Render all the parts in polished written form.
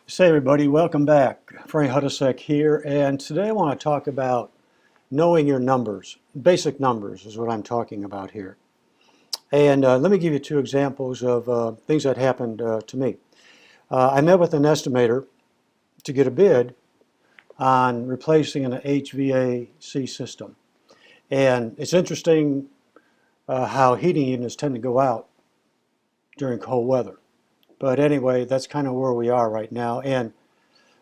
Hey everybody, welcome back. Frank Hudasek here, and today I want to talk about knowing your numbers. Basic numbers is what I'm talking about here. And let me give you two examples of things that happened to me. I met with an estimator to get a bid on replacing an HVAC system. And it's interesting how heating units tend to go out during cold weather. But anyway, that's kind of where we are right now.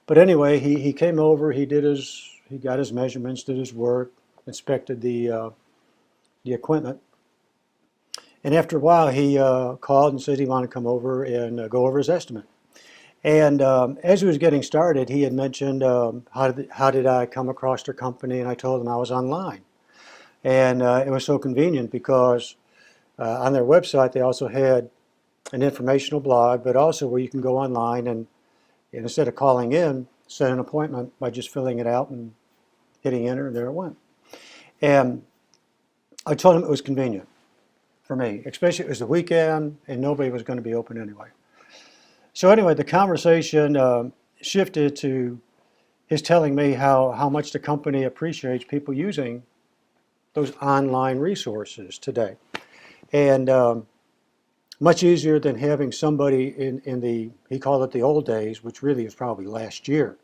But anyway, he came over, he got his measurements, did his work, inspected the equipment. And after a while, he called and said he wanted to come over and go over his estimate. And as he was getting started, he had mentioned how did I come across their company, and I told him I was online. And it was so convenient because on their website they also had an informational blog, but also where you can go online and instead of calling in, set an appointment by just filling it out and hitting enter, and there it went. And I told him it was convenient for me, especially it was the weekend and nobody was going to be open anyway. So anyway, the conversation shifted to his telling me how much the company appreciates people using those online resources today. And much easier than having somebody in the, he called it the old days, which really is probably last year.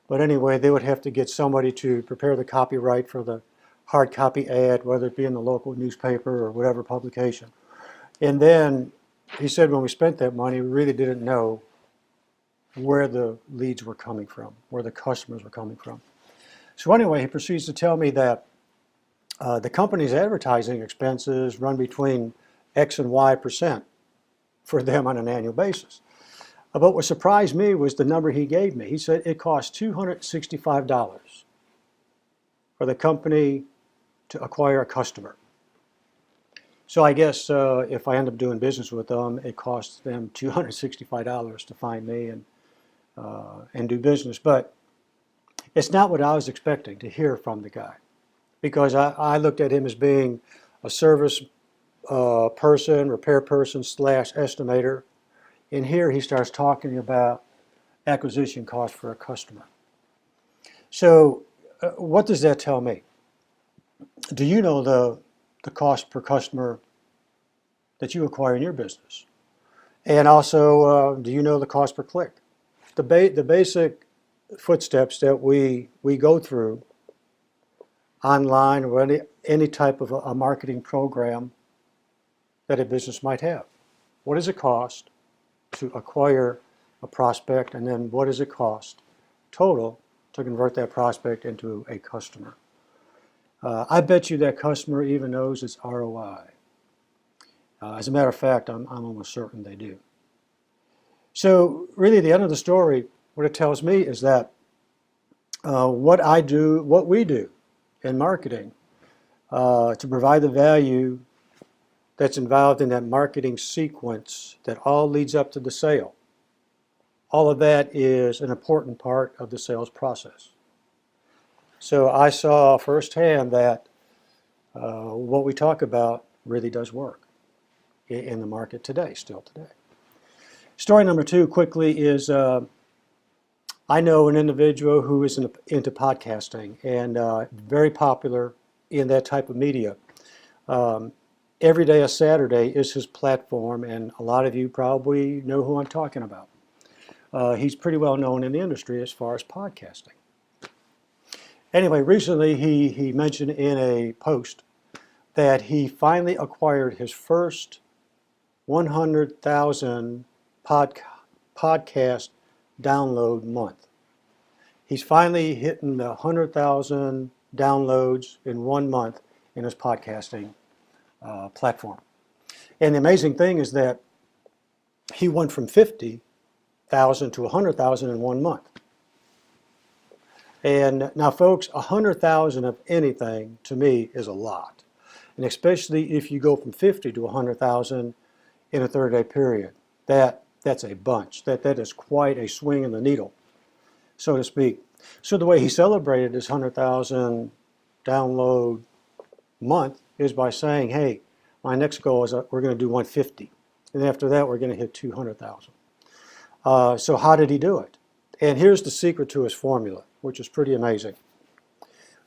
But anyway, they would have to get somebody to prepare the copyright for the hard copy ad, whether it be in the local newspaper or whatever publication. And then he said when we spent that money, we really didn't know where the leads were coming from, where the customers were coming from. So anyway, he proceeds to tell me that the company's advertising expenses run between X and Y% for them on an annual basis. But what surprised me was the number he gave me. He said it costs $265 for the company to acquire a customer. So I guess if I end up doing business with them, it costs them $265 to find me and do business. But it's not what I was expecting to hear from the guy, because I looked at him as being a service person, repair person / estimator. And here he starts talking about acquisition cost for a customer. So what does that tell me? Do you know the cost per customer that you acquire in your business? And also, do you know the cost per click? The basic footsteps that we go through online or any type of a marketing program that a business might have. What does it cost to acquire a prospect, and then what does it cost total to convert that prospect into a customer? I bet you that customer even knows its ROI. As a matter of fact, I'm almost certain they do. So really the end of the story, what it tells me is that what we do in marketing to provide the value that's involved in that marketing sequence that all leads up to the sale. All of that is an important part of the sales process. So I saw firsthand that what we talk about really does work in the market today, still today. Story number two quickly is I know an individual who is into podcasting and very popular in that type of media. Every Day is Saturday is his platform, and a lot of you probably know who I'm talking about. He's pretty well known in the industry as far as podcasting. Anyway, recently he mentioned in a post that he finally acquired his first 100,000 podcast download month. He's finally hitting the 100,000 downloads in 1 month in his podcasting platform. And the amazing thing is that he went from 50,000 to 100,000 in 1 month. And now folks, 100,000 of anything to me is a lot. And especially if you go from 50 to 100,000 in a 30-day period, that's a bunch. That is quite a swing in the needle, so to speak. So the way he celebrated his 100,000 download month is by saying, hey, my next goal is we're going to do 150. And after that, we're going to hit 200,000. So how did he do it? And here's the secret to his formula, which is pretty amazing.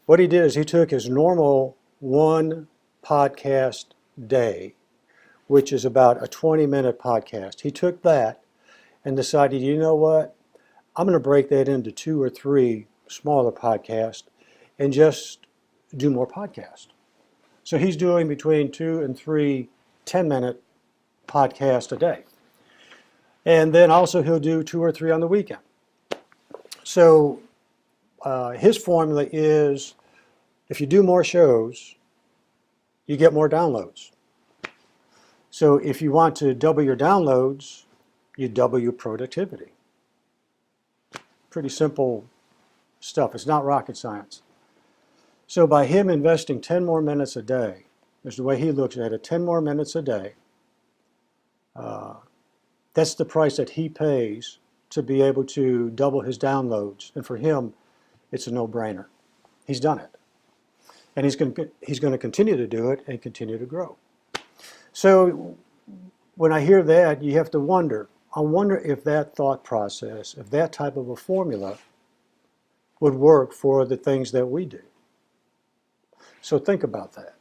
What he did is he took his normal one podcast day, which is about a 20-minute podcast. He took that and decided, you know what? I'm going to break that into 2 or 3 smaller podcasts and just do more podcasts. So he's doing between 2 and 3 10-minute podcasts a day. And then also he'll do 2 or 3 on the weekend. So his formula is, if you do more shows, you get more downloads. So if you want to double your downloads, you double your productivity. Pretty simple stuff. It's not rocket science. So by him investing 10 more minutes a day, is the way he looks at it, 10 more minutes a day, that's the price that he pays to be able to double his downloads. And for him, it's a no-brainer. He's done it. And he's going to continue to do it and continue to grow. So when I hear that, you have to wonder, I wonder if that thought process, if that type of a formula would work for the things that we do. So think about that.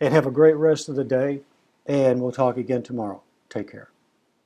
And have a great rest of the day, and we'll talk again tomorrow. Take care.